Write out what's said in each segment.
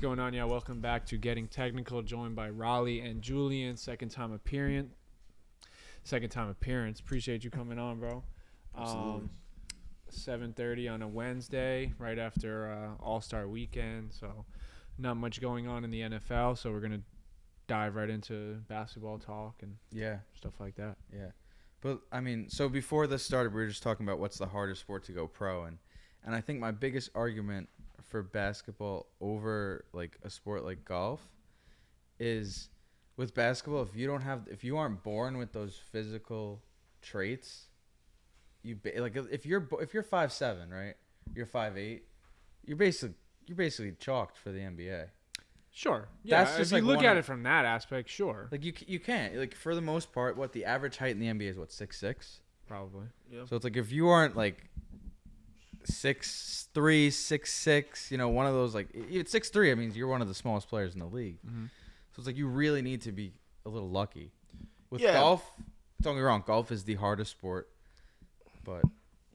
Going on? Yeah, welcome back to Getting Technical, joined by Raleigh and Julian. Second time appearance. Appreciate you coming on, bro. Absolutely. 7:30 on a Wednesday, right after All-Star Weekend. So not much going on in the NFL. So we're gonna dive right into basketball talk and stuff like that. Yeah. But I mean, so before this started, we were just talking about what's the hardest sport to go pro, and I think my biggest argument for basketball over like a sport like golf is with basketball, if you aren't born with those physical traits, if you're 5'7", right? You're 5'8", you're basically chalked for the NBA. Sure. Yeah. That's just if you like look at it from that aspect, sure. Like you can't, like, for the most part, what the average height in the NBA is, what, 6'6"? Probably. Yeah. So it's like if you aren't like 6'3", 6'6", you know, one of those, like, it's 6'3", it means you're one of the smallest players in the league. Mm-hmm. So it's like you really need to be a little lucky. With Yeah. golf, don't get me wrong, golf is the hardest sport, but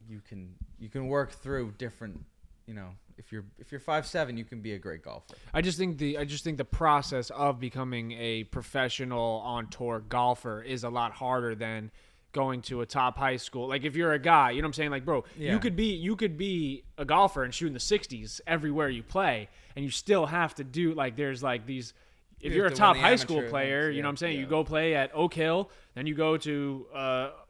you can work through different, you know, if you're 5'7", you can be a great golfer. I just think the process of becoming a professional on tour golfer is a lot harder than going to a top high school. Like, if you're a guy, you know what I'm saying? Like, bro, Yeah. you could be a golfer and shoot in the 60s everywhere you play, and you still have to do, like, there's like these. If You you're a have to top win the high school amateur player, events, you know what I'm saying? yeah. You go play at Oak Hill, then you go to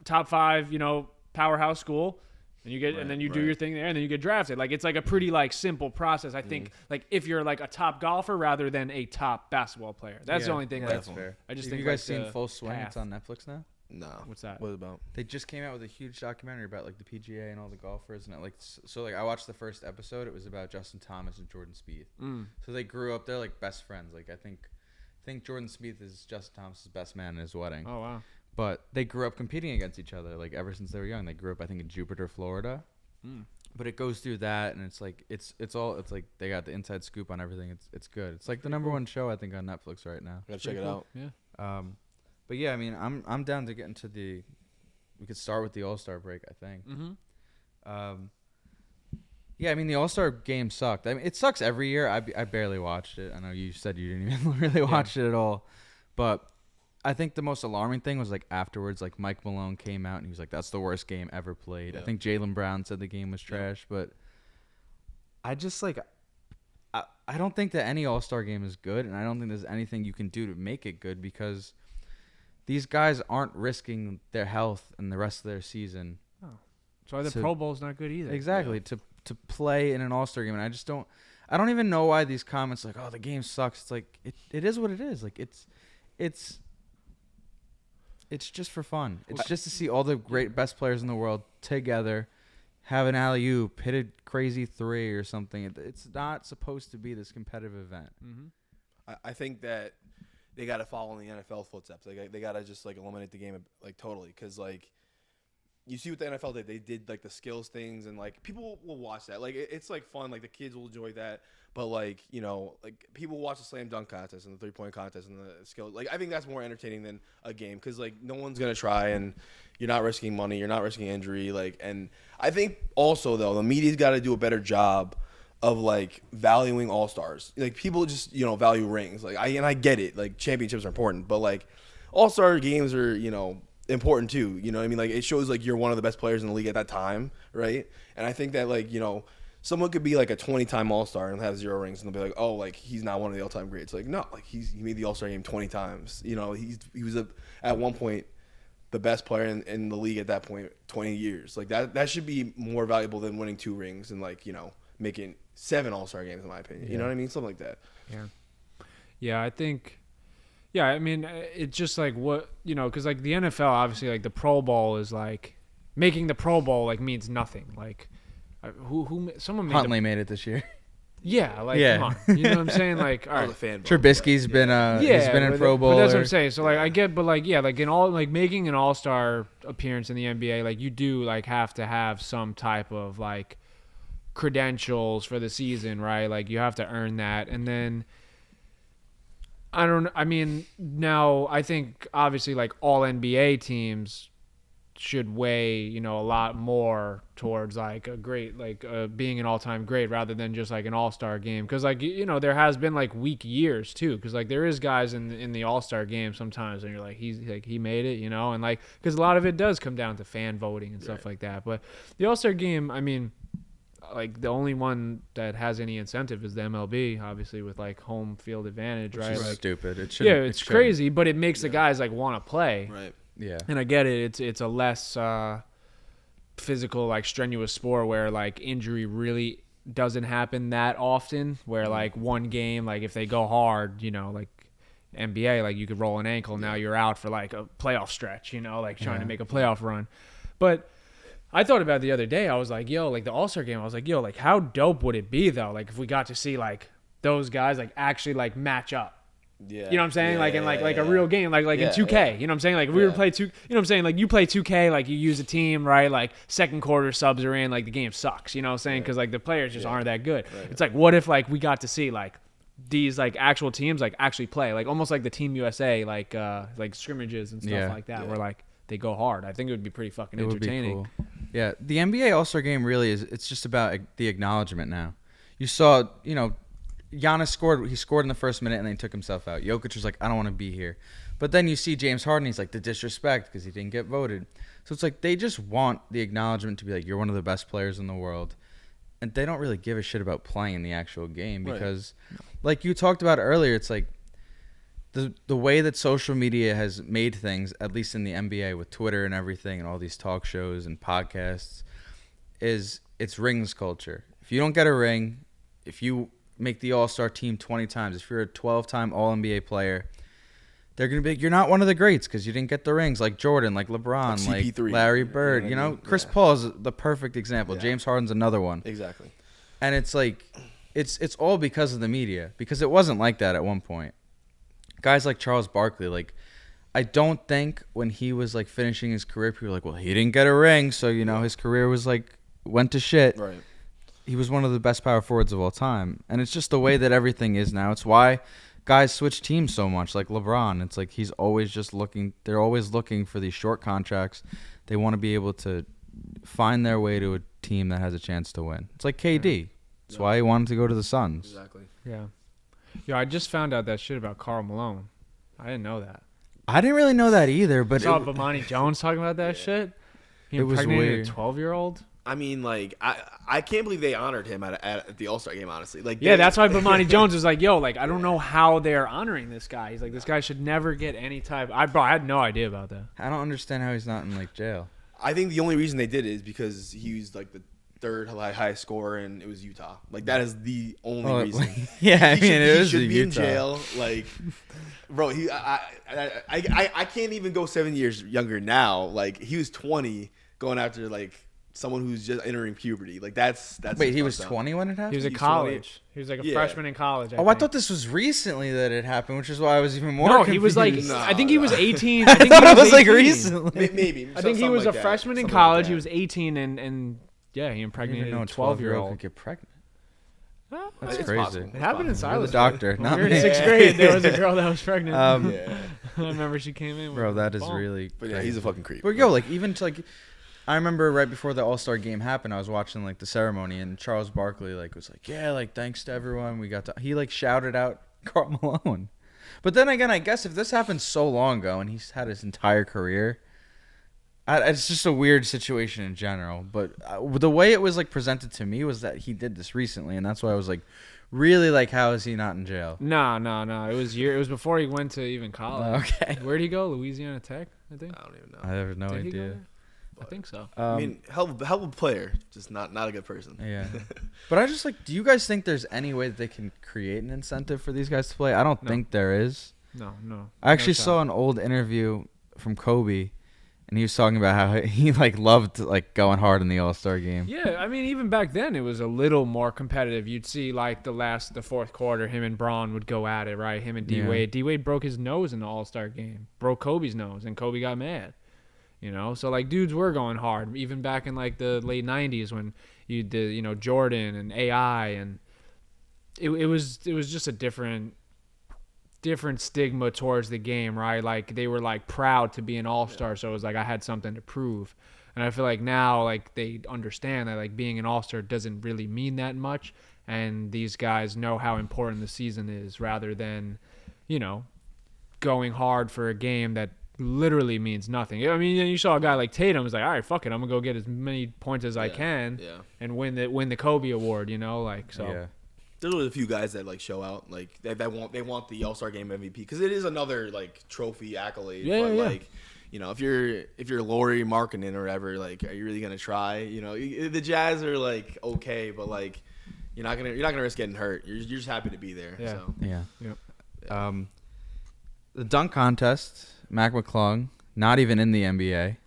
top 5, you know, powerhouse school. And you get, and then you do your thing there, and then you get drafted. Like, it's like a pretty like simple process. I think like if you're like a top golfer rather than a top basketball player. That's the only thing. Yeah, Like, that's fair. I just Have think you guys like, seen the Full Swing? path. It's on Netflix now. No. What's that? What about? They just came out with a huge documentary about like the PGA and all the golfers, and like I watched the first episode. It was about Justin Thomas and Jordan Spieth. So they grew up. They're like best friends. Like I think Jordan Spieth is Justin Thomas's best man in his wedding. Oh wow. But they grew up competing against each other like ever since they were young. They grew up, I think, in Jupiter, Florida. But it goes through that, and it's like it's like they got the inside scoop on everything. It's good. It's like the number one show, I think, on Netflix right now. Gotta check it out. Yeah. But yeah, I mean, I'm down to get into the. We could start with the All-Star break, I think. Yeah, I mean, the All-Star game sucked. I mean, it sucks every year. I barely watched it. I know you said you didn't even really watch it at all, but I think the most alarming thing was like afterwards, like Mike Malone came out and he was like, "That's the worst game ever played." Yeah. I think Jalen Brown said the game was trash, but I just like. I don't think that any All-Star game is good, and I don't think there's anything you can do to make it good because these guys aren't risking their health and the rest of their season. Oh. So the Pro Bowl's not good either. Exactly. To play in an All-Star game, and I don't even know why these comments like, "Oh, the game sucks." It's like it is what it is. Like it's just for fun. It's just to see all the great best players in the world together, have an alley-oop, hit a crazy three or something. It's not supposed to be this competitive event. I think that they gotta follow in the NFL footsteps. Like they gotta just like eliminate the game like totally, because like you see what the NFL did. They did like the skills things, and like people will watch that. Like it's like fun. Like the kids will enjoy that. But like, you know, like people watch the slam dunk contest and the 3-point contest and the skill. Like I think that's more entertaining than a game, because like no one's gonna try, and you're not risking money, you're not risking injury. Like, and I think also though the media's got to do a better job of like valuing all-stars. Like people just, you know, value rings. Like I get it. Like championships are important, but like all-star games are, you know, important too. You know what I mean? Like it shows like you're one of the best players in the league at that time, right? And I think that like, you know, someone could be like a 20-time All-Star and have 0 rings, and they'll be like, "Oh, like he's not one of the all-time greats." Like no, like he made the All-Star game 20 times. You know, he was at one point the best player in the league at that point, 20 years. Like that should be more valuable than winning 2 rings and like, you know, making 7 All-Star games in my opinion. You know what I mean? Something like that. Yeah, I think. Yeah, I mean, it's just like what, you know, because like the NFL, obviously, like the Pro Bowl is like making the Pro Bowl like means nothing. Like someone made Huntley made it this year. Yeah, like come on, you know what I'm saying? Like, all I right, was a fan. Trubisky's been he's been in Pro Bowl. But that's what I'm saying. So like I get, but like yeah, like in all like making an All-Star appearance in the NBA, like you do like have to have some type of like credentials for the season, right? Like you have to earn that, and then I mean now I think obviously like all NBA teams should weigh, a lot more towards like a great, like being an all-time great rather than just like an all-star game. Because like, there has been like weak years too. Because like there is guys in the all-star game sometimes and you're like, he made it, and like, because a lot of it does come down to fan voting and stuff like that. But the all-star game, I mean, like the only one that has any incentive is the MLB, obviously with like home field advantage, right? Which is like, stupid. It's crazy, but it makes the guys like want to play. Right. Yeah. And I get it. It's a less physical, like strenuous sport where like injury really doesn't happen that often. Where like one game, like if they go hard, like NBA, like you could roll an ankle, now you're out for like a playoff stretch, like trying to make a playoff run. But I thought about it the other day. I was like, yo, like the All-Star game. I was like, yo, like how dope would it be though? Like if we got to see like those guys like actually like match up. Yeah. You know what I'm saying? Like in like a real game, like in 2K. Yeah. You know what I'm saying? Like if we were play you know what I'm saying? Like you play 2K, like you use a team, right? Like second quarter subs are in, like the game sucks. You know what I'm saying? Because like the players just aren't that good. Right. It's like what if like we got to see like these like actual teams like actually play, like almost like the Team USA, like scrimmages and stuff like that, where like they go hard. I think it would be pretty fucking entertaining. Would be cool. Yeah, the NBA All-Star game really is. It's just about the acknowledgement now. You saw, Giannis scored. He scored in the first minute and then he took himself out. Jokic was like, I don't want to be here. But then you see James Harden. He's like, the disrespect because he didn't get voted. So it's like they just want the acknowledgement to be like, you're one of the best players in the world. And they don't really give a shit about playing the actual game because, like you talked about earlier, it's like the way that social media has made things, at least in the NBA with Twitter and everything and all these talk shows and podcasts, is it's rings culture. If you don't get a ring, if you make the All-Star team 20 times, if you're a 12-time All-NBA player, they're going to be like, you're not one of the greats because you didn't get the rings, like Jordan, like LeBron, like Larry Bird. Chris Paul is the perfect example. James Harden's another one. Exactly. And it's like it's all because of the media, because it wasn't like that at one point. Guys like Charles Barkley, like I don't think when he was like finishing his career, people were like, well, he didn't get a ring, so his career was like went to shit. Right. He was one of the best power forwards of all time. And it's just the way that everything is now. It's why guys switch teams so much, like LeBron. It's like he's always just looking. They're always looking for these short contracts. They want to be able to find their way to a team that has a chance to win. It's like KD. That's why he wanted to go to the Suns. Exactly. Yeah. Yo, I just found out that shit about Karl Malone. I didn't know that. I didn't really know that either. But saw Bomani Jones talking about that shit. He impregnated a 12-year-old. I mean, like, I can't believe they honored him at the All-Star game, honestly. Like, that's why Bomani Jones was like, yo, like, I don't know how they're honoring this guy. He's like, this guy should never get any type. I had no idea about that. I don't understand how he's not in, like, jail. I think the only reason they did it is because he was, like, the third highest scorer, and it was Utah. Like, that is the only reason. Yeah, he should be Utah. in jail. Like, bro, I can't even go 7 years younger now. Like, he was 20 going after, like, someone who's just entering puberty. Like that's Wait, he was 20 when it happened? He was at college. He was like a freshman in college. I thought this was recently that it happened, which is why I was even more confused. He was like I think he was 18. I thought it was like recently. Maybe. I think he was a freshman in college. He was 18 and he impregnated a 12-year-old. Could get pregnant. That's crazy. Possible. It happened in Silas. The doctor. When we were in 6th grade. There was a girl that was pregnant. Yeah. I remember she came in. Bro, that is really. But yeah, he's a fucking creep. But yo, like even to like. I remember right before the All-Star game happened, I was watching like the ceremony, and Charles Barkley like was like, "Yeah, like thanks to everyone, we got to." He like shouted out Karl Malone. But then again, I guess if this happened so long ago and he's had his entire career, it's just a weird situation in general. But the way it was like presented to me was that he did this recently, and that's why I was like, really like, how is he not in jail? No. It was before he went to even college. Okay. Where'd he go? Louisiana Tech, I think. I don't even know. I have no idea. I think so. I mean, hell of a player, just not a good person. Yeah. But I just like, do you guys think there's any way that they can create an incentive for these guys to play? I don't think there is. No. I actually saw an old interview from Kobe, and he was talking about how he like loved like going hard in the All-Star game. Yeah, I mean, even back then it was a little more competitive. You'd see like the fourth quarter, him and Braun would go at it, right? Him and D-Wade. Yeah. D-Wade broke his nose in the All-Star game. Broke Kobe's nose, and Kobe got mad. So like dudes were going hard, even back in like the late 90s when you did, Jordan and AI, and it was just a different different stigma towards the game, right? Like they were like proud to be an all-star, so it was like I had something to prove. And I feel like now like they understand that like being an all-star doesn't really mean that much, and these guys know how important the season is rather than, you know, going hard for a game that literally means nothing. I mean, you saw a guy like Tatum was like, all right, fuck it, I'm gonna go get as many points as I can and win the Kobe Award, you know, like so. Yeah. There's always a few guys that like show out, like they want the All-Star Game MVP because it is another like trophy accolade. Yeah, but yeah. like, you know, if you're Laurie Markkinen or whatever, like, are you really gonna try? You know, the Jazz are like okay, but like you're not gonna risk getting hurt. You're just happy to be there. Yeah. So. Yeah. Yep. The dunk contest, Mac McClung, not even in the NBA,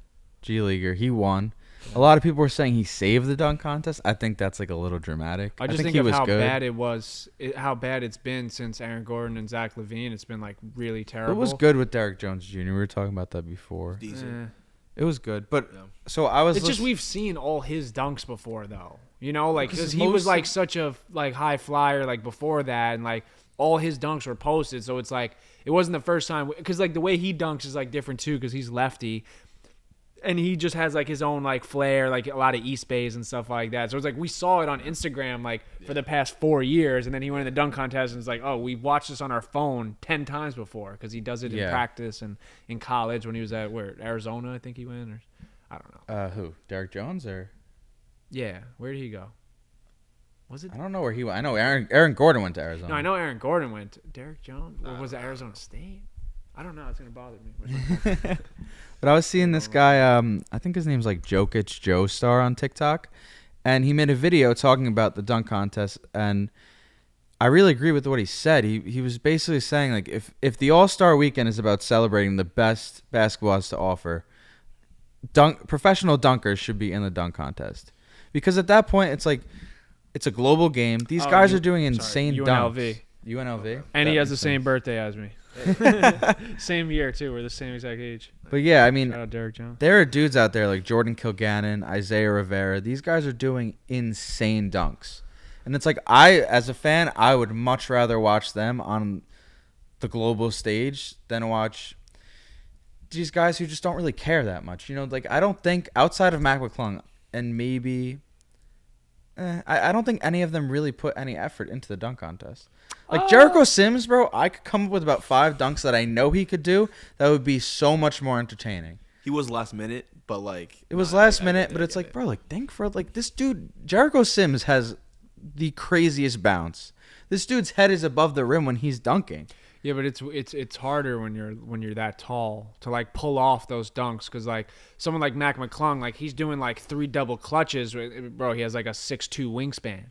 G Leaguer, he won. A lot of people were saying he saved the dunk contest. I think that's like a little dramatic. I just think he of was how good. bad it was, how bad it's been since Aaron Gordon and Zach LaVine. It's been like really terrible. It was good with Derrick Jones Jr. We were talking about that before. Decent. It was good, but so I was. It's just we've seen all his dunks before, though. You know, like because he most was like such a like high flyer like before that, and like all his dunks were posted. So it's like it wasn't the first time because like the way he dunks is like different too because he's lefty. And he just has like his own like flair, like a lot of East Bays and stuff like that. So it's like we saw it on Instagram like for the past 4 years, and then he went in the dunk contest and it's like, oh, we watched this on our phone 10 times before because he does it in practice and in college when he was at Arizona, I think he went, or I don't know. Who? Derrick Jones or? Yeah, where did he go? Was it? I don't know where he went. I know Aaron Gordon went to Arizona. No, I know Aaron Gordon went. Derrick Jones, or was it Arizona State? I don't know. It's gonna bother me. But I was seeing this guy, I think his name's like Jokic Joestar on TikTok, and he made a video talking about the dunk contest, and I really agree with what he said. He was basically saying like if the All-Star Weekend is about celebrating the best basketball has to offer, professional dunkers should be in the dunk contest, because at that point it's like it's a global game. These guys are doing insane dunks. UNLV. And he has the same birthday as me. Same year too. We're the same exact age. But yeah, I mean, shout out Derrick Jones. There are dudes out there like Jordan Kilgannon, Isaiah Rivera. These guys are doing insane dunks, and it's like as a fan, I would much rather watch them on the global stage than watch these guys who just don't really care that much. You know, like I don't think outside of Mac McClung and maybe. I don't think any of them really put any effort into the dunk contest. Like Jericho Sims, bro, I could come up with about 5 dunks that I know he could do that would be so much more entertaining. He was last minute, but like it was last minute, but it's like, bro, like think for like this dude, Jericho Sims has the craziest bounce. This dude's head is above the rim when he's dunking. Yeah, but it's harder when you're that tall to like pull off those dunks because like someone like Mac McClung, like he's doing like 3 double clutches, bro. He has like a 6'2" wingspan.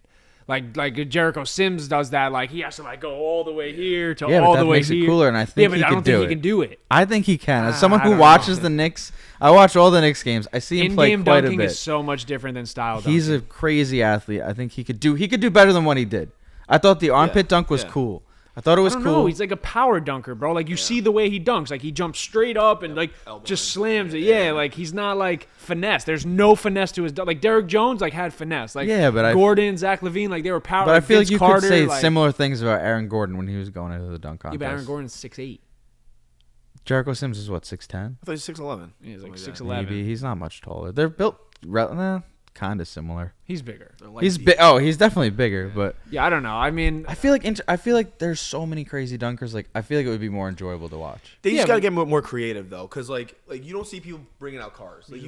Like Jericho Sims does that. Like he has to like go all the way here to all the way makes here. It cooler, and I think but I don't think he can do it. I think he can. As someone who watches the Knicks, I watch all the Knicks games. I see him play quite a bit. In-game dunking is so much different than style dunking. He's a crazy athlete. I think he could do better than what he did. I thought the armpit dunk was cool. I thought it was cool. No, he's like a power dunker, bro. Like you see the way he dunks. Like he jumps straight up and like just slams it. Yeah, like he's not like finesse. There's no finesse to his dunk. Like Derrick Jones like had finesse. Like Gordon, Zach LaVine, like they were power. But I feel like you Carter, could say similar things about Aaron Gordon when he was going into the dunk contest. Yeah, but Aaron Gordon's 6'8". Jericho Sims is what, 6'10"? I thought he was 6'11". Yeah, he's like 6'11". Maybe he's not much taller. They're built kind of similar. He's bigger. He's he's definitely bigger, but yeah, I don't know. I mean, I feel like there's so many crazy dunkers. Like I feel like it would be more enjoyable to watch. They just gotta get more creative though, because like you don't see people bringing out cars. Like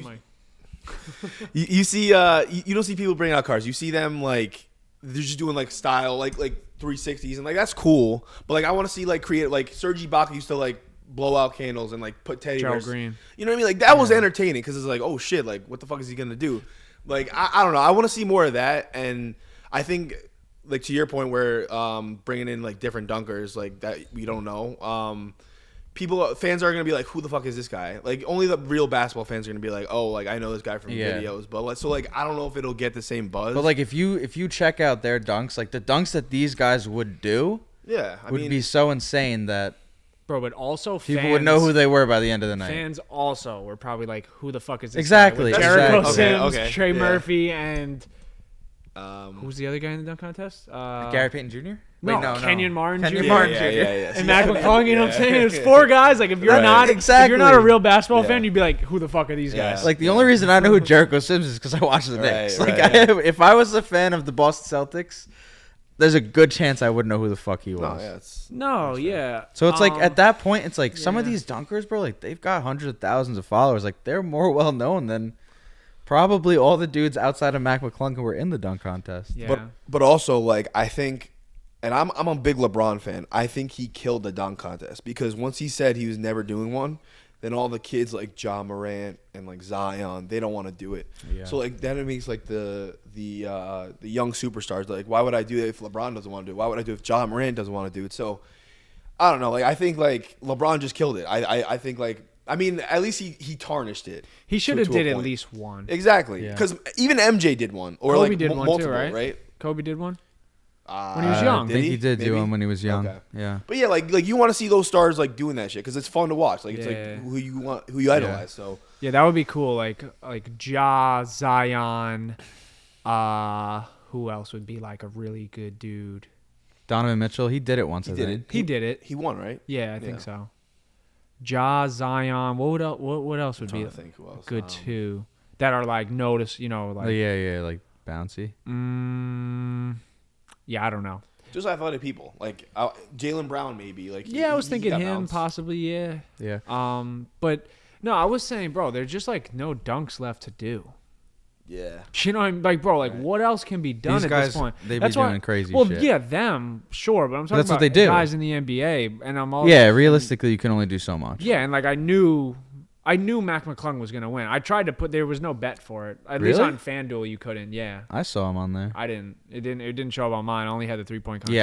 you see you don't see people bringing out cars. You see them like they're just doing like style like 360s and like that's cool. But like I want to see like creative like Serge Ibaka used to like blow out candles and like put teddy bears. Green. You know what I mean? Like that was entertaining because it's like oh shit like what the fuck is he gonna do? Like I don't know. I want to see more of that, and I think like to your point where bringing in like different dunkers like that we don't know. Fans are gonna be like, who the fuck is this guy? Like only the real basketball fans are gonna be like, oh, like I know this guy from videos, but like so like I don't know if it'll get the same buzz. But like if you check out their dunks, like the dunks that these guys would do, would be so insane that. Bro, but also people would know who they were by the end of the night. Fans also were probably like, who the fuck is this guy? Jericho Sims, okay. Trey Murphy, and Who was the other guy in the dunk contest? Gary Payton Jr. No, Wait, Kenyon Martin Kenyon Jr. Martin Yeah, Jr. yeah, yeah. And Mac McClung, you know what I'm saying? There's 4 guys. Like if you're Right. not if you're not a real basketball Yeah. fan, you'd be like, who the fuck are these Yeah. guys? Like the only reason I know who Jericho Sims is because I watch the Right, Knicks. right, Like if I was a fan of the Boston Celtics, there's a good chance I wouldn't know who the fuck he was. No, yeah, it's No, yeah. So it's like at that point, it's like some of yeah. these dunkers, bro, like they've got hundreds of thousands of followers. Like they're more well known than probably all the dudes outside of Mac McClung who were in the dunk contest. Yeah. But also like I think, and I'm a big LeBron fan. I think he killed the dunk contest because once he said he was never doing one, then all the kids like Ja Morant and like Zion, they don't want to do it. Yeah. So like then it makes like the young superstars like, why would I do it if LeBron doesn't want to do it? Why would I do it if Ja Morant doesn't want to do it? So I don't know. Like I think like LeBron just killed it. I think like. I mean, at least he tarnished it. He should to- have to a did at point. least one. Exactly, Yeah. because even MJ did one, or Kobe like did one too, multiple, right? Kobe did one. When he was I young. think he did do Maybe? him when he was young. Okay. Yeah. But yeah, like you want to see those stars like doing that shit because it's fun to watch. Like it's Yeah. like who you idolize. So Yeah, that would be cool. Like Ja, Zion. Who else would be like a really good dude? Donovan Mitchell, he did it once. he I did think. it. He did it. He won, right? Yeah, I think Yeah. so. Ja, Zion. What else would I'm be trying to think who else. good too? That are like notice, you know, Oh, like yeah, like bouncy. yeah, I don't know. Just athletic people, like Jalen Brown maybe. Like Yeah, I was he thinking got him bounced. possibly. Yeah. Yeah. But no, I was saying, bro, there's just like no dunks left to do. Yeah. You know, I'm like, bro, like Right. what else can be done These at guys, this point? they be That's why- doing crazy Well, shit. yeah, them, sure, but I'm talking That's what about they do. guys in the NBA, and I'm all Yeah, realistically, you can only do so much. yeah, and like I knew Mac McClung was gonna win. I tried to put there was no bet for it. At least Really? on FanDuel you couldn't. Yeah, I saw him on there. I didn't. It didn't show up on mine. I only had the 3-point contest.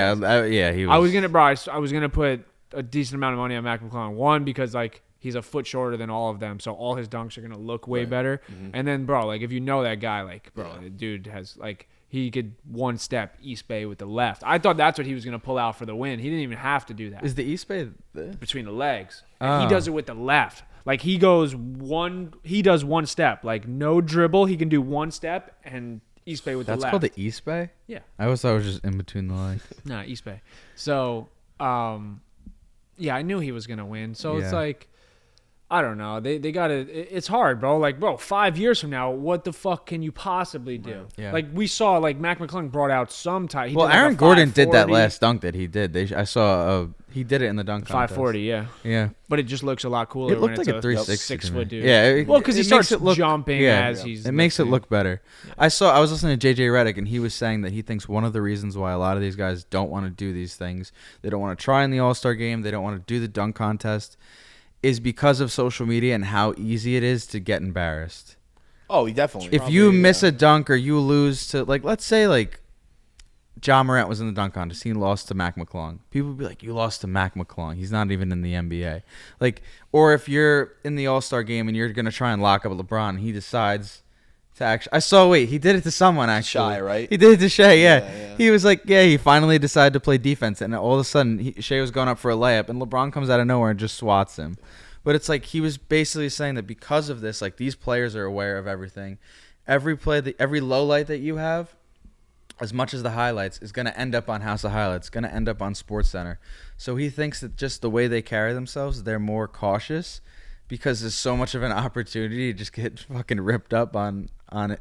Yeah, he was. I was gonna, bro. I was gonna put a decent amount of money on Mac McClung. One because like he's a foot shorter than all of them, so all his dunks are gonna look way Right. better. Mhm. And then, bro, like if you know that guy, like, bro, Yeah. the dude has like he could one step East Bay with the left. I thought that's what he was gonna pull out for the win. He didn't even have to do that Is the East Bay there? between the legs. And he Oh. does it with the left. Like he does one step, like no dribble. He can do one step and East Bay with That's the left. called the East Bay? Yeah. I always thought it was just in between the legs. Nah, East Bay. So, yeah, I knew he was gonna win. So it's Yeah. like, I don't know. They got to. It's hard, bro. Like, bro, 5 years from now, what the fuck can you possibly do? Yeah. Like we saw, like Mac McClung brought out some type. Well, Aaron Gordon did that last dunk that he did. I saw he did it in the dunk contest. 540, yeah. Yeah. But it just looks a lot cooler. It looked when like it's a 360. 6 to me. foot dude. Yeah. Well, because he it starts makes it look jumping yeah, as he's. It makes it lifting. look better. Yeah. I was listening to JJ Redick, and he was saying that he thinks one of the reasons why a lot of these guys don't want to do these things, they don't want to try in the All-Star game, they don't want to do the dunk contest, is because of social media and how easy it is to get embarrassed. Oh, definitely. If you miss a dunk or you lose to, like, let's say, like, Ja Morant was in the dunk contest. He lost to Mac McClung. People would be like, you lost to Mac McClung. He's not even in the NBA. Like, or if you're in the All-Star game and you're going to try and lock up LeBron, and he decides to actually... he did it to someone, actually. Shai, right? He did it to Shai, yeah. Yeah. He was like, he finally decided to play defense, and all of a sudden, Shai was going up for a layup, and LeBron comes out of nowhere and just swats him. But it's like he was basically saying that because of this, like, these players are aware of everything. Every low light that you have, as much as the highlights, is going to end up on House of Highlights, going to end up on SportsCenter. So he thinks that just the way they carry themselves, they're more cautious because there's so much of an opportunity to just get fucking ripped up on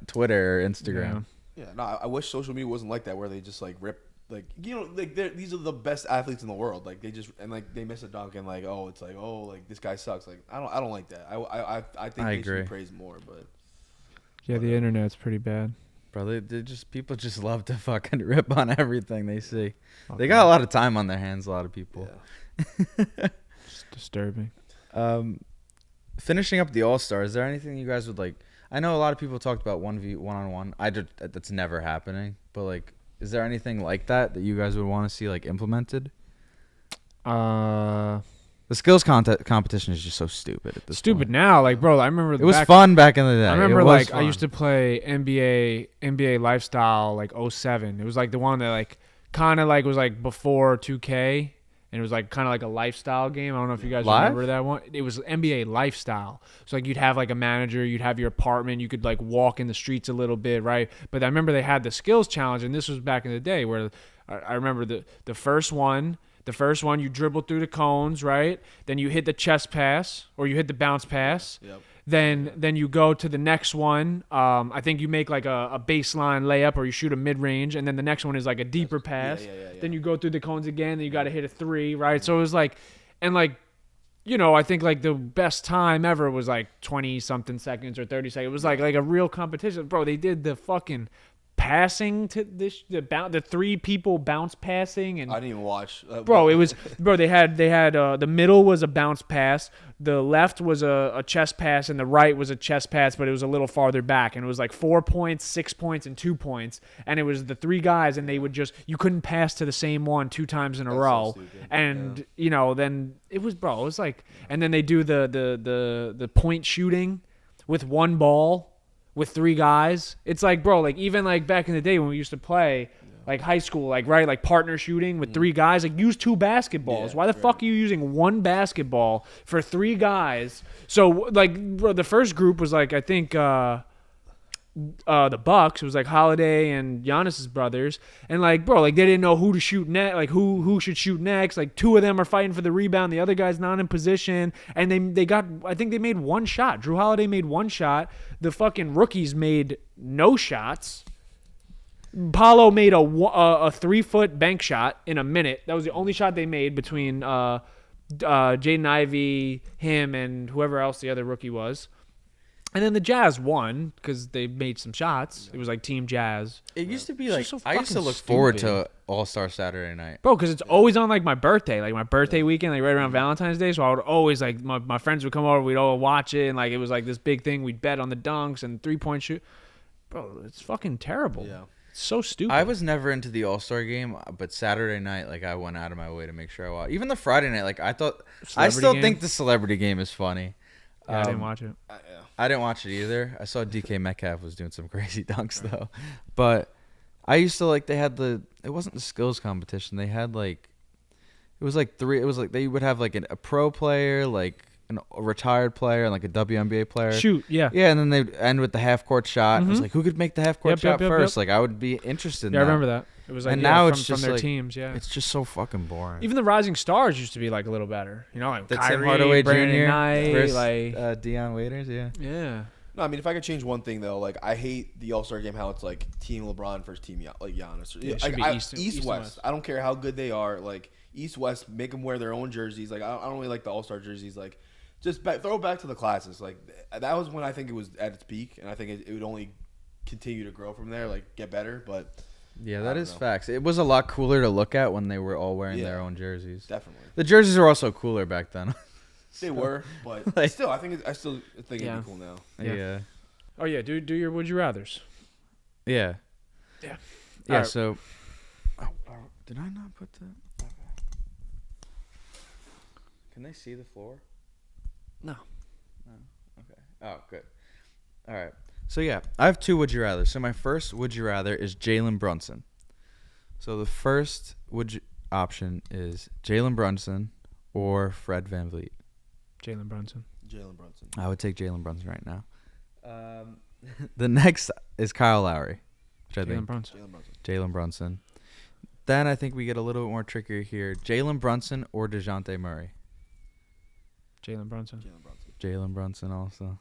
Twitter or Instagram. Yeah, no, I wish social media wasn't like that, where they just like rip, like, you know, like these are the best athletes in the world. Like they just they miss a dunk and like, oh, it's like, oh, like this guy sucks. Like I don't like that. I think I they agree. should be praised more. But Yeah, the internet's pretty bad. Bro, people just love to fucking rip on everything they see. They got a lot of time on their hands, a lot of people. yeah. It's disturbing. Finishing up the All-Star, is there anything you guys would like? I know a lot of people talked about 1v1-on-1. That's never happening. But like, is there anything like that you guys would want to see like implemented? The skills competition is just so stupid at this Stupid point. now, like, bro. I remember It was fun back in the day. I remember It was like I used to play NBA Lifestyle like 07. It was like the one that like kind of like was like before 2K, And it was like kind of like a lifestyle game. I don't know if you guys Live? remember that one. It was NBA lifestyle. So like you'd have like a manager, you'd have your apartment, you could like walk in the streets a little bit, right? But I remember they had the skills challenge, and this was back in the day where I remember the first one. The first one, you dribble through the cones, right? Then you hit the chest pass or you hit the bounce pass. Yep. Then you go to the next one. I think you make like a baseline layup or you shoot a mid-range, and then the next one is like a deeper pass. Yeah. Then you go through the cones again, then you got to hit a 3, right? So it was like, and like, you know, I think like the best time ever was like 20-something seconds or 30 seconds. It was like a real competition. Bro, they did the fucking passing to the 3 people bounce passing, and I didn't even watch. bro, it was they had the middle was a bounce pass, the left was a chest pass, and the right was a chest pass, but it was a little farther back, and it was like 4 points, 6 points, and 2 points, and it was the 3 guys, and they would just, you couldn't pass to the same one 2 times in a row, and you know, then it was like, and then they do the point shooting with 1 ball with 3 guys. It's like, bro, like even like back in the day when we used to play like high school, like, right, like partner shooting with 3 guys, like use 2 basketballs. Yeah, why the fuck are you using 1 basketball for 3 guys? So like, bro, the first group was like, I think the Bucks, it was like Holiday and Giannis's brothers, and like, bro, like they didn't know who to shoot next, like who should shoot next. Like 2 of them are fighting for the rebound, the other guy's not in position, and they got, I think they made 1 shot. Drew Holiday made 1 shot. The fucking rookies made no shots. Paulo made a 3-foot bank shot in a minute. That was the only shot they made between Jaden Ivey, him, and whoever else the other rookie was. And then the Jazz won because they made some shots. It was like Team Jazz. It used to be It's like, just so I used to fucking look forward stupid. to All-Star Saturday night. Bro, because it's always on like my birthday weekend, like right around Valentine's Day. So I would always, like, my friends would come over, we'd all watch it, and like it was like this big thing. We'd bet on the dunks and 3-point shoot. Bro, it's fucking terrible. Yeah. It's so stupid. I was never into the All-Star game, but Saturday night, like, I went out of my way to make sure I watched. Even the Friday night, like, I Celebrity still game? think the celebrity game is funny. Yeah, I didn't watch it. I didn't watch it either. I saw DK Metcalf was doing some crazy dunks though, but I used to like, they had it wasn't the skills competition. They had like, it was like they would have like a pro player, like a retired player, and like a WNBA player. Shoot, yeah. Yeah, and then they'd end with the half court shot. It was like, who could make the half court shot Yep. first? Like, I would be interested in Yeah, that. I remember that. It was like, And yeah, now from, it's just from their like, teams, yeah. It's just so fucking boring. Even the Rising Stars used to be like a little better. You know, like the Kyrie, Tim Hardaway Brandon Jr. Knight, versus like, Deion Waiters, yeah. yeah. No, I mean, if I could change one thing though, like I hate the All-Star game how it's like Team LeBron versus Team like Giannis. Yeah, it Like, should be East and West. West. I don't care how good they are. Like East West, make them wear their own jerseys. Like I don't really like the All-Star jerseys. Like just throw it back to the classes. Like that was when I think it was at its peak, and I think it would only continue to grow from there. Like get better, but Yeah, I that don't is know. facts. It was a lot cooler to look at when they were all wearing Yeah. their own jerseys. definitely The jerseys were also cooler back then. they were. But like- still, I still think Yeah. it'd be cool now. Yeah. Yeah. Oh, yeah, do your Would You Rathers. Yeah. Yeah. Yeah, Alright. so did I not put the Can they see the floor? No. No. Okay. Oh, good. All right. So yeah, I have 2 would you rather. So my first would you rather is Jalen Brunson. So the first option is Jalen Brunson or Fred VanVleet. Jalen Brunson. Jalen Brunson. I would take Jalen Brunson right now. The next is Kyle Lowry, which I Jalen think Brunson. Jalen Brunson. Jalen Brunson. Then I think we get a little bit more trickier here. Jalen Brunson or DeJounte Murray. Jalen Brunson. Jalen Brunson. Jalen Brunson also.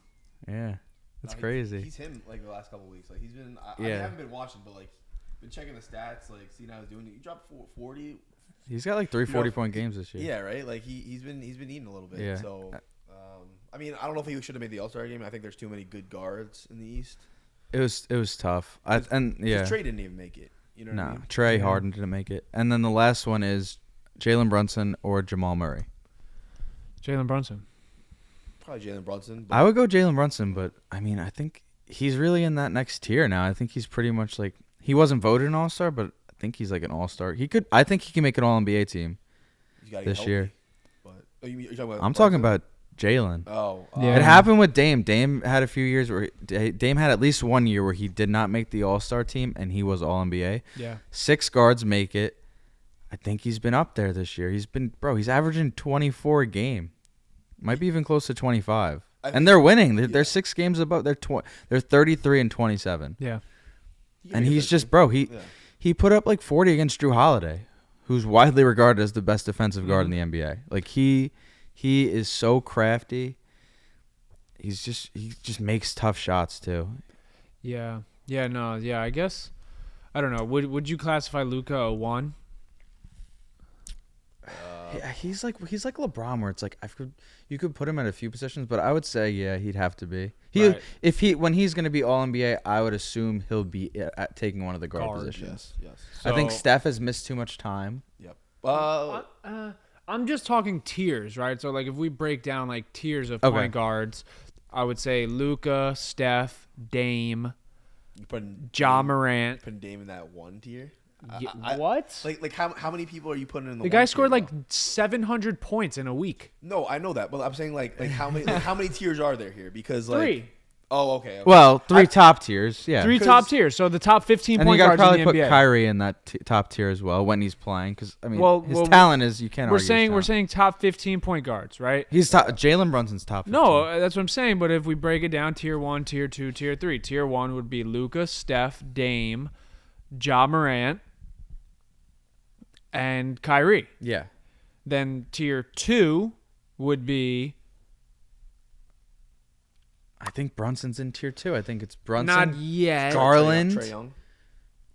Yeah, that's No, crazy. He's him like the last couple of weeks. Like he's been. I Yeah. haven't been watching, but like been checking the stats. Like seeing how he's doing. He dropped 40. He's got like 3 40-point games this year. Yeah, right. Like he's been eating a little bit. Yeah. So, I mean, I don't know if he should have made the All-Star game. I think there's too many good guards in the East. It was tough. Yeah. 'Cause Trey didn't even make it. You know what I No, mean? Trey Yeah. Harden didn't make it. And then the last one is Jalen Brunson or Jamal Murray. Jalen Brunson. Probably Jalen Brunson. But I would go Jalen Brunson, but I mean, I think he's really in that next tier now. I think he's pretty much like, he wasn't voted an All-Star, but I think he's like an All-Star. I think he can make an All-NBA team he's gotta get this healthy. year. But you're talking about I'm talking Brunson? about Jalen. Oh, Yeah. It happened with Dame. Dame had a few years where Dame had at least 1 year where he did not make the All-Star team, and he was All-NBA. Yeah. 6 guards make it. I think he's been up there this year. He's averaging 24 a game. Might be even close to 25. And they're winning. They're 6 games above. They're 33 and 27. Yeah. And he's just, he put up like 40 against Drew Holiday, who's widely regarded as the best defensive guard in the NBA. Like he is so crafty. He just makes tough shots too. Yeah. Yeah, no. Yeah, I guess I don't know. Would you classify Luka a 1? He's like LeBron, where it's like you could put him at a few positions, but I would say he'd have to be. When he's going to be All NBA, I would assume he'll be at taking one of the guard positions. Yes. I think Steph has missed too much time. Yep. I'm just talking tiers, right? So like if we break down like tiers of point guards, I would say Luka, Steph, Dame, Ja Morant. Putting Dame in that 1 tier. What? Like how many people are you putting in the? The guy scored like 700 points in a week. No, I know that, but I'm saying like how many tiers are there here? Because like 3. Oh, okay. Well, 3 top tiers. Yeah, 3 top tiers. So the top 15 and point you guards gotta in the probably NBA. put Kyrie in that top tier as well when he's playing, because I mean, his talent is, you can't. We're argue his saying top 15 point guards, right? he's top. Jalen Brunson's top 15. No, that's what I'm saying. But if we break it down, tier 1, tier 2, tier 3. Tier 1 would be Luka, Steph, Dame, Ja Morant, and Kyrie. Yeah. Then tier 2 would be. I think Brunson's in tier 2. I think it's Brunson. Not yet. Garland. Trae Young.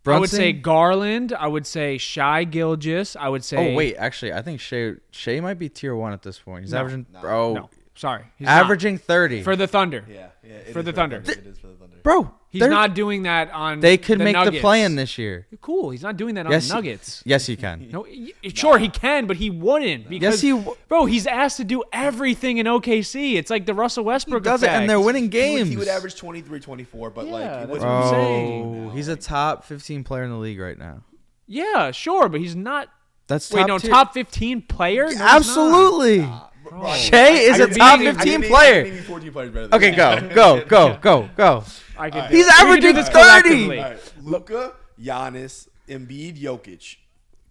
Brunson? I would say Garland. I would say Shai Gilgeous. I would say. Oh wait, actually, I think Shai might be tier 1 at this point. He's averaging. No, sorry, he's averaging 30 for the Thunder. Yeah. For the Thunder. It is for the Thunder. Bro, He's not doing that on. They could the make Nuggets. the play-in this year. Cool. He's not doing that on Yes, the Nuggets. Yes, he can. No, sure he can, but he wouldn't because bro, he's asked to do everything in OKC. It's like the Russell Westbrook Does it, effect. and they're winning games. He would average 23, 24, but Yeah, like that's it what wasn't. I'm Bro, saying. he's a top 15 player in the league right now. Yeah, sure, but he's not. That's Wait, top tier. top 15 player? No, he's not. Absolutely. Bro, Shai is a top 15 player. Maybe 14 players better than Okay, that. go. I could He's we could averaging do this 30. collectively. All right. Luka, Giannis, Embiid, Jokic,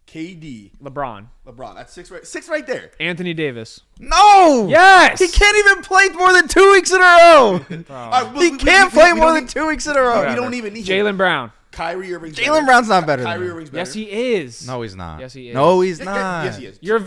KD, LeBron, That's 6 right there. Anthony Davis. No. Yes. He can't even play more than 2 weeks in a row. All right, He can't play more than 2 weeks in a row. We don't even need Jalen Brown. Kyrie Irving's Jalen Brown's not better than Kyrie him. Irving's better. Yes, he is. No, he's not. Yes, he is. No, he's not. Yes, he is. You're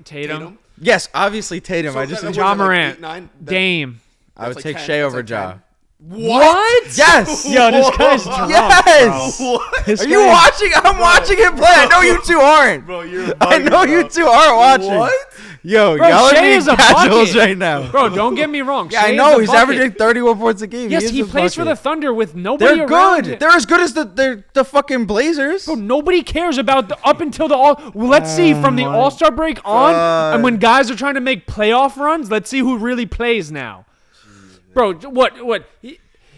Tatum. Yes, obviously Tatum. So I just that- Ja was like Morant. 8, 9? Dame. I would That's take like 10. Shai That's over like Ja. 10. What? Yes. Yo, this guy's drunk, Yes. bro. This Are you guy- watching? I'm watching him play. I know you two aren't. Bro, you're I bugging, know bro. you two aren't watching. What? Yo, Bro, y'all are Shai being is a casuals bucket. right now. Bro, don't get me wrong. Yeah, Shai I is know. a He's bucket. averaging 31 points a game. Yes, is he a plays for the bucket. Thunder with nobody They're around. good. They're as good as the fucking Blazers. Bro, nobody cares about the up until the all. Well, let's see from the my All-Star break on, God. and when guys are trying to make playoff runs, let's see who really plays now. Bro, what?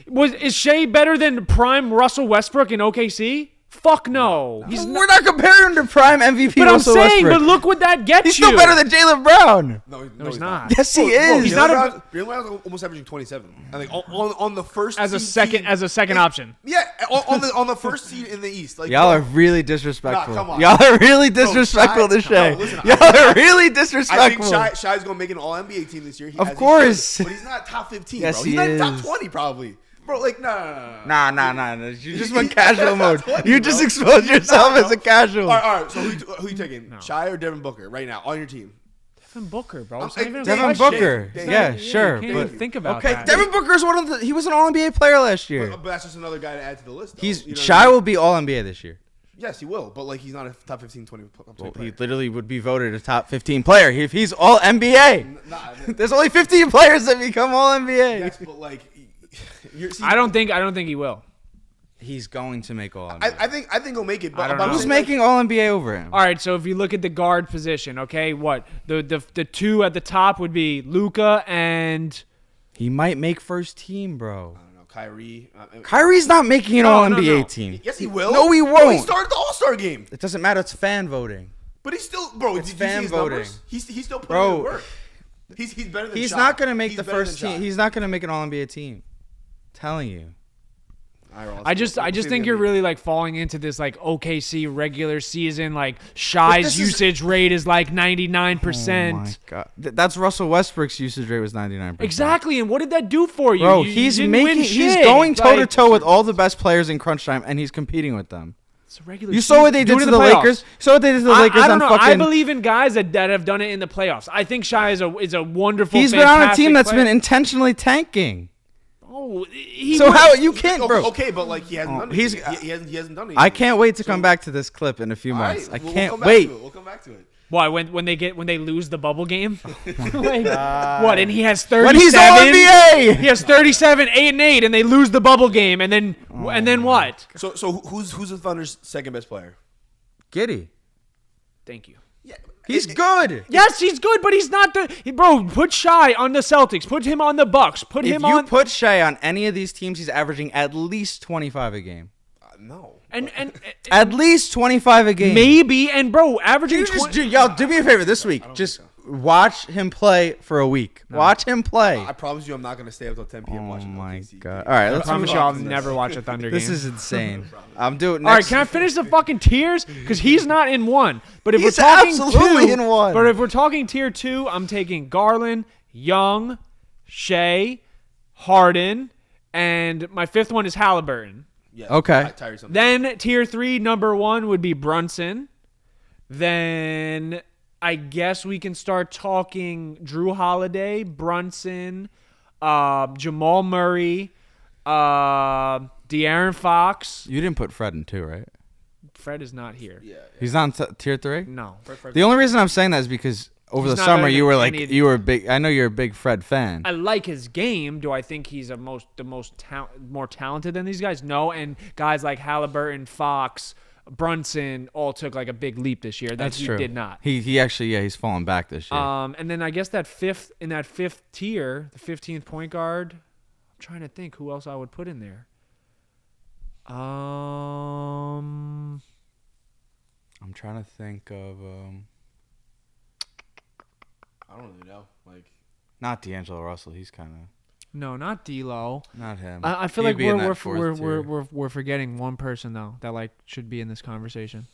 Is Shai better than prime Russell Westbrook in OKC? Fuck no. He's not. We're not comparing him to prime MVP But I'm Russell saying, Westbrook. but look what that gets He's you. still better than Jalen Brown. No, he's not. Yes, he Bro, is. he's not a- Jalen Brown's almost averaging 27. I think on the first as a seed second team- as a second option. Yeah, on the first seed in the East. Like Y'all bro, are really disrespectful. Nah, come on. Y'all are really disrespectful Shai- to Shai. no, listen, Y'all are really disrespectful. I think Shai's gonna make an All NBA team this year. Of as he course. should, but he's not top 15. Yes, bro. he He's not is. top 20 probably. Bro, like no. Nah. You just went casual mode. 20, You just bro. exposed yourself Nah, as a casual. All right. So who you taking? Shai or Devin Booker right now on your team? Devin Booker, bro. I'm It's not even a saying Devin question. Booker. Dang. Yeah, You sure. can't But even think about okay, that. Devin Booker's he was an All NBA player last year. But that's just another guy to add to the list. Though. He's You know what I Shai mean? will be All NBA this year. Yes, he will. But like, he's not a top 15, 20 Well, player. he literally would be voted a top 15 player if he's All NBA. Nah, There's only 15 players that become All NBA. yes, but like, see, I don't think he will. He's going to make All NBA. I think he'll make it. But I don't but know. I'm Who's saying, making All NBA over him? All right, so if you look at the guard position, okay, what the two at the top would be Luka and He might make first team, bro. I don't know, Kyrie. Kyrie's not making an All NBA no. team. Yes, he will. No, he Bro, he won't. started the All-Star game. It doesn't matter. It's fan voting. But he's still, bro. It's did you see fan his voting. numbers? He's still putting Bro, in work. He's better than. He's Shai. not going to make He's the better than first Shai. team. He's not going to make an All NBA team. Telling you. All right, Ross, I just we'll see think the you're end. really like falling into this like OKC regular season like Shai's this is- usage rate is like 99%. Oh my god, that's Russell Westbrook's usage rate was 99%. Exactly, and what did that do for you? Bro, You he's didn't win he's shit. going toe to Like, toe with all the best players in crunch time, and he's competing with them. it's a regular You saw what they season. did Do to it in the playoffs. Lakers. You saw what they did to the Lakers I don't on know. fucking. I believe in guys that have done it in the playoffs. I think Shai is a wonderful. He's been on a fantastic team that's player. been intentionally tanking. Oh, he So was- how you can't, bro? Okay, but like he hasn't done it. he's- He hasn't done it. I can't wait to come back to this clip in a few All months. right, I we'll can't come back wait. to it. We'll come back to it. Why when they lose the bubble game? Like, what? And he has 37. When he's all NBA. He has 37, 8-8, and they lose the bubble game, and then what? So who's the Thunder's second best player? Giddy, Thank you. Yeah, he's good. Yes, he's good, but he's not bro. Put Shai on the Celtics. Put him on the Bucks. Put If him you on. put Shai on any of these teams, he's averaging at least 25 a game. No. and At least 25 a game. maybe and bro, averaging You just 20 y'all do me a favor this week. Just watch him play for a week. Watch him play. I promise you, I'm not gonna stay up till 10 p.m. Oh watching my OKC. god! All right, I let's promise move you, I'll on. never watch a Thunder game. This is insane. I'm doing. All right, Next. can I finish the fucking tiers? Because he's not in one. But if He's we're talking absolutely two, in one. But if we're talking tier 2, I'm taking Garland, Young, Shea, Harden, and my 5th one is Halliburton. Yeah, Okay. Tyrese something. Then tier 3, number 1 would be Brunson. Then I guess we can start talking Drew Holiday, Brunson, Jamal Murray, De'Aaron Fox. You didn't put Fred in 2, right? Fred is not here. Yeah. He's on tier 3. No. The only reason I'm saying that is because over He's the not summer better you than were like any of you were big. I know you're a big Fred fan. I like his game. Do I think he's more talented than these guys? No. And guys like Halliburton, Fox, Brunson all took like a big leap this year. That That's he true. did not. He actually he's fallen back this year. And then I guess that fifth tier, the 15th point guard. I'm trying to think who else I would put in there. I'm trying to think of I don't really know. Like, not D'Angelo Russell. He's kind of No, not D'Lo. not him. I feel He'd like be in we're that fourth tier. we're forgetting one person though that like should be in this conversation.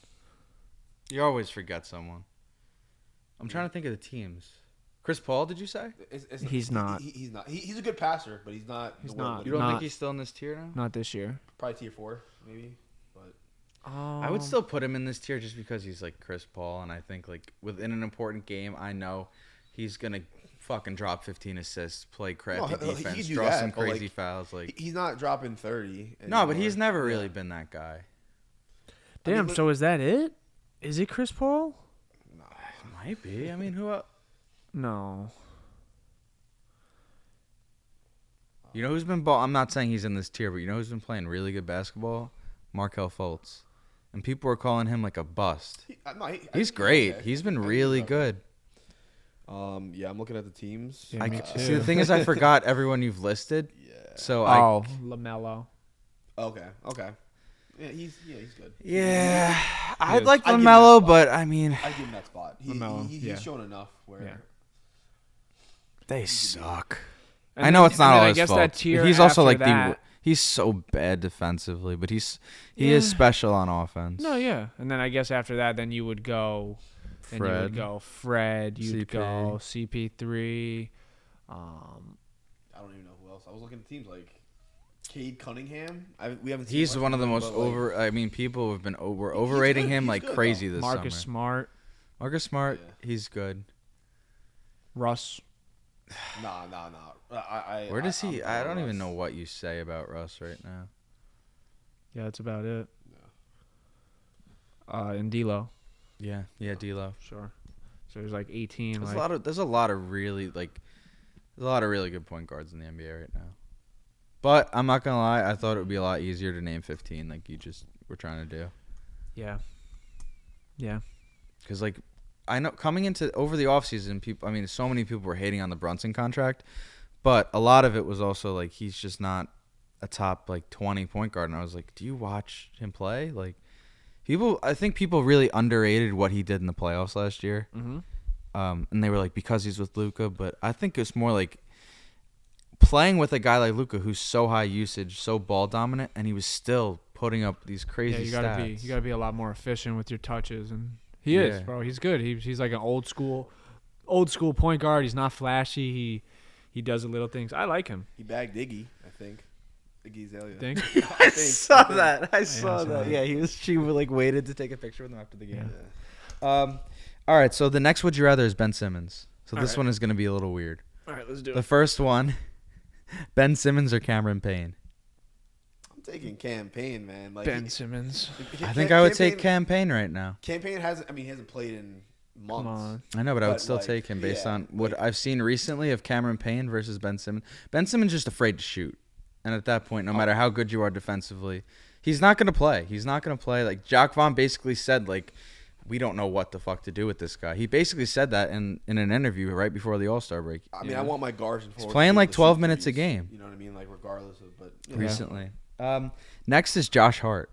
You always forget someone. I'm trying to think of the teams. Chris Paul, did you say? He's not. He's not. He's a good passer, but he's not. He's the not. You don't Not- think he's still in this tier now? Not this year. Probably tier 4, maybe. But I would still put him in this tier just because he's like Chris Paul, and I think like within an important game, I know he's gonna fucking drop 15 assists, play crappy he defense, could do draw that, some but, crazy like, fouls. Like he's not dropping 30. no, but anymore. he's never really Yeah. been that guy. Damn. mean, So is that it? Is it Chris Paul? Might be. I mean, who else? No. You know who's been ball? I'm not saying he's in this tier, but you know who's been playing really good basketball? Markelle Fultz, and people are calling him like a bust. He's great. okay. He's been I think really he's good. Yeah, I'm looking at the teams. Yeah, me See, too. the thing is, I forgot everyone you've listed. Yeah. So LaMelo. Okay. Yeah, he's good. yeah, I'd is. like I'd give him LaMelo, that but I mean, I give him that spot. LaMelo, He's yeah. shown enough where. Yeah. they suck. And I know then- it's not and then all I his guess fault. that tier He's also after like that- he's so bad defensively, but he is special on offense. No, yeah. And then I guess after that, then you would go. Then you would Fred. go Fred. You'd CP. go CP3. I don't even know who else. I was looking at teams like Cade Cunningham. We haven't. Seen He's much one of the him, most but, like, over. I mean, people have been overrating good. him He's like good, crazy though. this Marcus summer. Smart. Marcus Smart, Yeah. he's good. Russ. Nah. Where does he? I don't even Russ. know what you say about Russ right now. Yeah, that's about it. And D'Lo. Yeah, D'Lo. Sure. So there's like 18. There's Like, a lot of really good point guards in the NBA right now. But I'm not gonna lie, I thought it would be a lot easier to name 15, like you just were trying to do. yeah. Yeah. Because like I know coming into over the offseason, people. I mean, so many people were hating on the Brunson contract, but a lot of it was also like he's just not a top like 20 point guard. And I was like, do you watch him play? Like I think people really underrated what he did in the playoffs last year. Mm-hmm. And they were like, because he's with Luka, but I think it's more like playing with a guy like Luka who's so high usage, so ball dominant, and he was still putting up these crazy you stats. gotta be a lot more efficient with your touches, and he is, bro. He's good. He's like an old school point guard. He's not flashy. He does the little things. I like him. He bagged Iggy, I think. Iggy Azalea. Think? I saw that. Yeah, she like waited to take a picture with him after the game. Yeah. All right, so the next would you rather is Ben Simmons. So All this right. one is going to be a little weird. All right, let's do The it. first one, Ben Simmons or Cameron Payne? I'm taking campaign, man. Like Ben Simmons. I think I would take Campaign right now. Campaign hasn't. I mean, he hasn't played in months. Come on. I know, but I would But, still like, take him based yeah, on what like- I've seen recently of Cameron Payne versus Ben Simmons. Ben Simmons just afraid to shoot. And at that point, no matter how good you are defensively, he's not going to play. He's not going to play. Like, Jacques Vaughn basically said, like, we don't know what the fuck to do with this guy. He basically said that in an interview right before the All-Star break. I mean, I want my guards and He's forwards playing to be like able to 12 shoot minutes a threes, game. You know what I mean? Like, regardless of, but you know. Recently. Next is Josh Hart.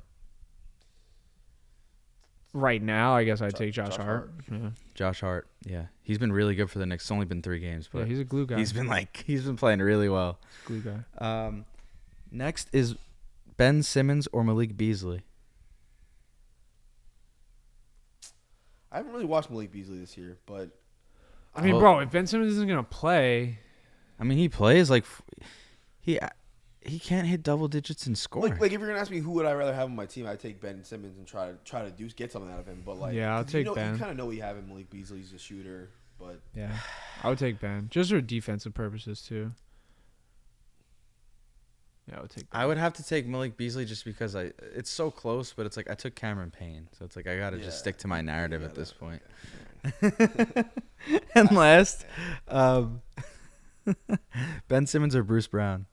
Right now, I guess I'd take Josh Hart. Yeah. Josh Hart, yeah. He's been really good for the Knicks. It's only been 3 games, Yeah, but he's a glue guy. he's been playing really well. glue guy. Next is Ben Simmons or Malik Beasley. I haven't really watched Malik Beasley this year, but I mean, Well- bro, if Ben Simmons isn't gonna play, I mean, he plays like he can't hit double digits in scoring. like if you're gonna ask me who would I rather have on my team, I'd take Ben Simmons and try to get something out of him. But like, Yeah, I'll 'cause take you Ben. You kind of know what you have in Malik Beasley. He's a shooter, but yeah, I would take Ben just for defensive purposes too. Yeah, I would take Ben. I would have to take Malik Beasley just because it's so close, but it's like I took Cameron Payne, so it's like I gotta just stick to my narrative at this point. And last, Ben Simmons or Bruce Brown.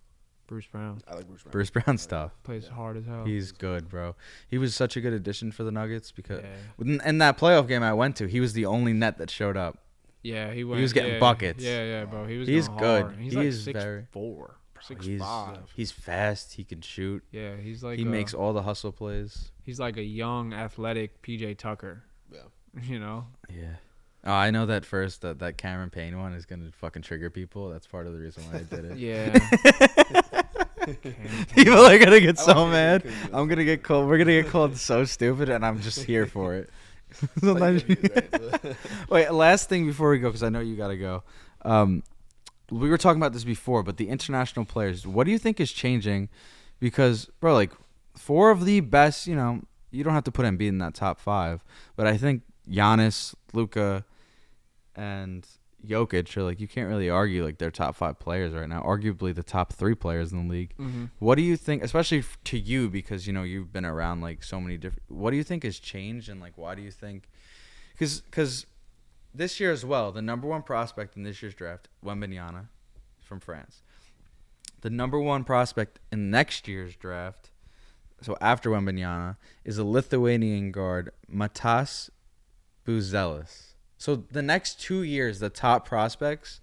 Bruce Brown I like Bruce Brown. Bruce Brown stuff. plays hard as hell. He's good, bro. He was such a good addition for the Nuggets because yeah. in that playoff game I went to, he was the only net that showed up. Yeah, he went. was getting yeah, buckets. Yeah, bro. He's He's going good. hard. He's He like is 6'4", 6'5". He's fast. He can shoot. Yeah, he's like He makes all the hustle plays. he's like a young, athletic PJ Tucker. Yeah. You know. Yeah. Oh, I know that that Cameron Payne one is gonna fucking trigger people. That's part of the reason why I did it. Yeah. People are gonna get I so like it mad. because I'm gonna get called. We're gonna get called so stupid, and I'm just here for it. it's like Sometimes you do, right? Wait, last thing before we go, because I know you gotta go. We were talking about this before, but the international players. What do you think is changing? Because, bro, like 4 of the best. You know, you don't have to put Embiid in that top 5, but I think Giannis, Luka, and Jokic are like, you can't really argue like they're top 5 players right now. Arguably the top 3 players in the league. Mm-hmm. What do you think, especially to you, because you know you've been around like so many different. What do you think has changed, and like why do you think? Because this year as well, the number 1 prospect in this year's draft, Wembanyama, from France. The number 1 prospect in next year's draft, so after Wembanyama, is a Lithuanian guard, Matas Buzelis. So the next 2 years, the top prospects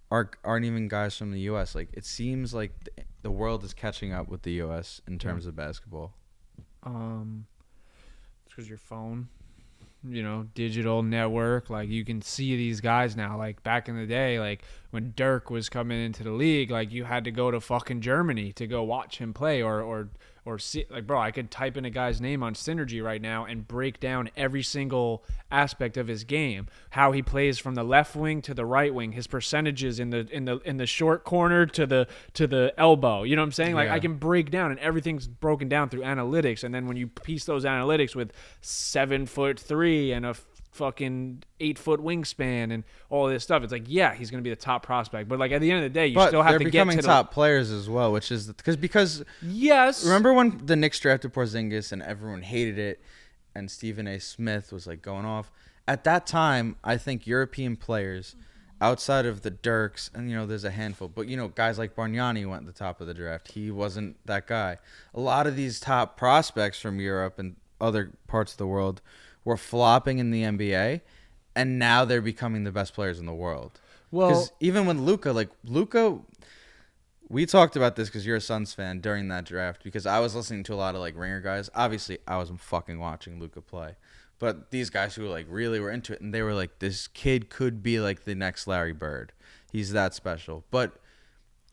aren't even guys from the U.S. Like, it seems like the world is catching up with the U.S. in terms of basketball. It's because your phone, you know, digital network. Like you can see these guys now. Like back in the day, like when Dirk was coming into the league, like you had to go to fucking Germany to go watch him play, or see. Like, bro, I could type in a guy's name on Synergy right now and break down every single aspect of his game, how he plays from the left wing to the right wing, his percentages in the short corner to the elbow. You know what I'm saying? Like Yeah. I can break down, and everything's broken down through analytics. And then when you piece those analytics with 7'3" and a fucking 8-foot wingspan and all this stuff, it's like, yeah, he's gonna be the top prospect. But like at the end of the day, you But still have they're to get becoming to top players as well, which is because Yes. remember when the Knicks drafted Porzingis and everyone hated it, and Stephen A. Smith was like going off. At that time, I think European players, outside of the Dirks, and you know there's a handful, but you know guys like Bargnani went at the top of the draft. He wasn't that guy. A lot of these top prospects from Europe and other parts of the world were flopping in the NBA, and now they're becoming the best players in the world. Well, Because even when Luka, we talked about this because you're a Suns fan during that draft, because I was listening to a lot of like ringer guys. Obviously, I wasn't fucking watching Luka play, but these guys who like really were into it, and they were like, this kid could be like the next Larry Bird. He's that special. But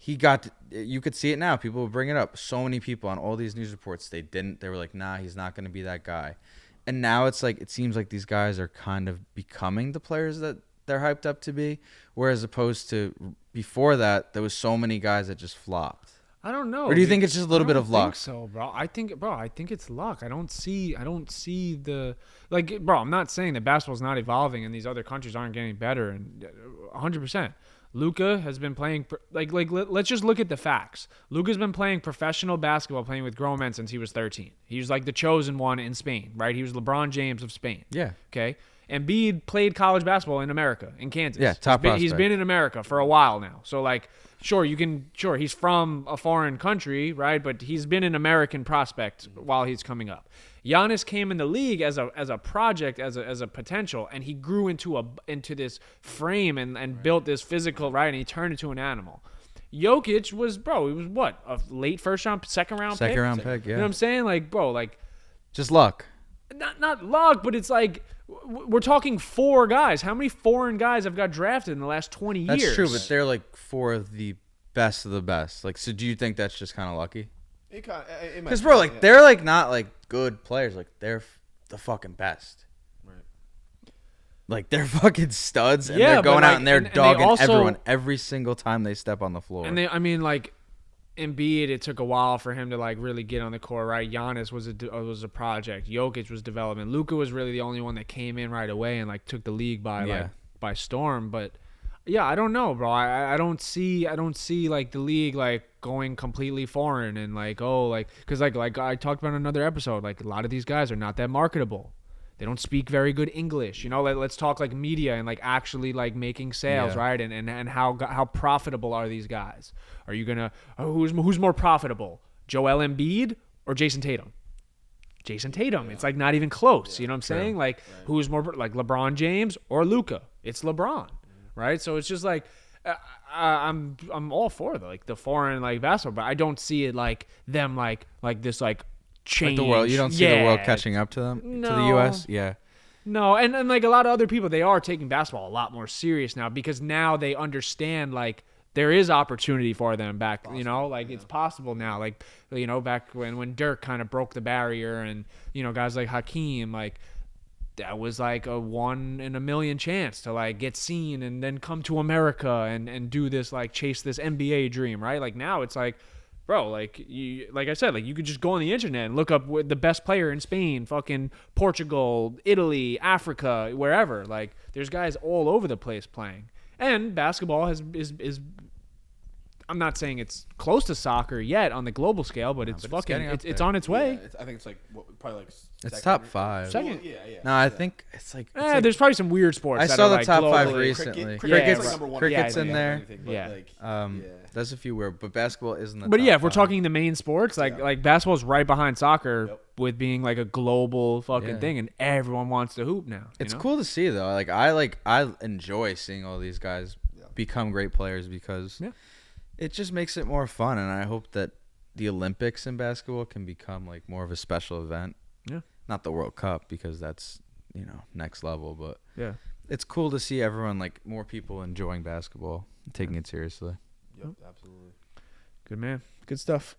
you could see it now. People will bring it up. So many people on all these news reports, they were like, nah, he's not going to be that guy. And now it's like, it seems like these guys are kind of becoming the players that they're hyped up to be. Whereas opposed to before that, there was so many guys that just flopped. I don't know. Or do you think it's just a little bit of luck? So, bro, I think it's luck. I don't see the like, bro. I'm not saying that basketball's not evolving and these other countries aren't getting better, and 100%. Luka has been playing let's just look at the facts. Luka's been playing professional basketball, playing with grown men since he was 13. He was like the chosen one in Spain, right? He was LeBron James of Spain. Yeah. Okay. Embiid played college basketball in America, in Kansas. Yeah, top prospect. He's been in America for a while now. So, like, sure, he's from a foreign country, right? But he's been an American prospect while he's coming up. Giannis came in the league as a project, as a potential, and he grew into this frame and built this physical, right? And he turned into an animal. Jokic was what? A late second round pick? Second round pick, yeah. You know what I'm saying? Like, bro, like, just luck. Not luck, but it's like we're talking 4 guys. How many foreign guys have got drafted in the last 20 years? That's true, but they're like 4 of the best of the best. Like, so do you think that's just kind of lucky? Because, bro, like, they're like not like good players. Like, they're the fucking best. Right. Like, they're fucking studs, and they're going out and they're dogging everyone every single time they step on the floor. And like, Embiid, it took a while for him to like really get on the court, right? Giannis was a project. Jokic was development. Luka was really the only one that came in right away and like took the league by storm. But yeah, I don't know, bro. I don't see like the league like going completely foreign and like because like I talked about in another episode, like a lot of these guys are not that marketable. They don't speak very good English. You know, let's talk like media and like actually like making sales, right? And how profitable are these guys? Are you gonna who's more profitable, Joel Embiid or Jason Tatum? Jason Tatum. Yeah. It's like not even close. Yeah, you know what I'm saying? Like who's more like LeBron James or Luka? It's LeBron, right? So it's just like I'm all for the foreign like basketball, but I don't see it like them like this like. Change. Like the world, you don't see the world catching up to them, to the U.S. Yeah, no, and like a lot of other people, they are taking basketball a lot more serious now because now they understand like there is opportunity for them back. Possible, you know, like it's possible now. Like you know, back when Dirk kind of broke the barrier, and you know, guys like Hakeem, like that was like a 1 in a million chance to like get seen and then come to America and do this like chase this NBA dream, right? Like now it's like. Bro, like I said, like you could just go on the internet and look up the best player in Spain, fucking Portugal, Italy, Africa, wherever. Like there's guys all over the place playing. And basketball is I'm not saying it's close to soccer yet on the global scale, but it's on its way. Yeah, I think it's like probably like it's top 5. Second. Yeah. No, I think it's like there's probably some weird sports. I that saw are the like top globally. 5 recently. Cricket's in there. There's a few weird, but basketball isn't. But yeah, if we're talking the main sports, like basketball's right behind soccer with being like a global fucking thing, and everyone wants to hoop now. It's cool to see though. I enjoy seeing all these guys become great players because it just makes it more fun, and I hope that the Olympics in basketball can become like more of a special event. Yeah, not the World Cup because that's next level, but it's cool to see everyone like more people enjoying basketball, taking it seriously. Yep, absolutely. Good man. Good stuff.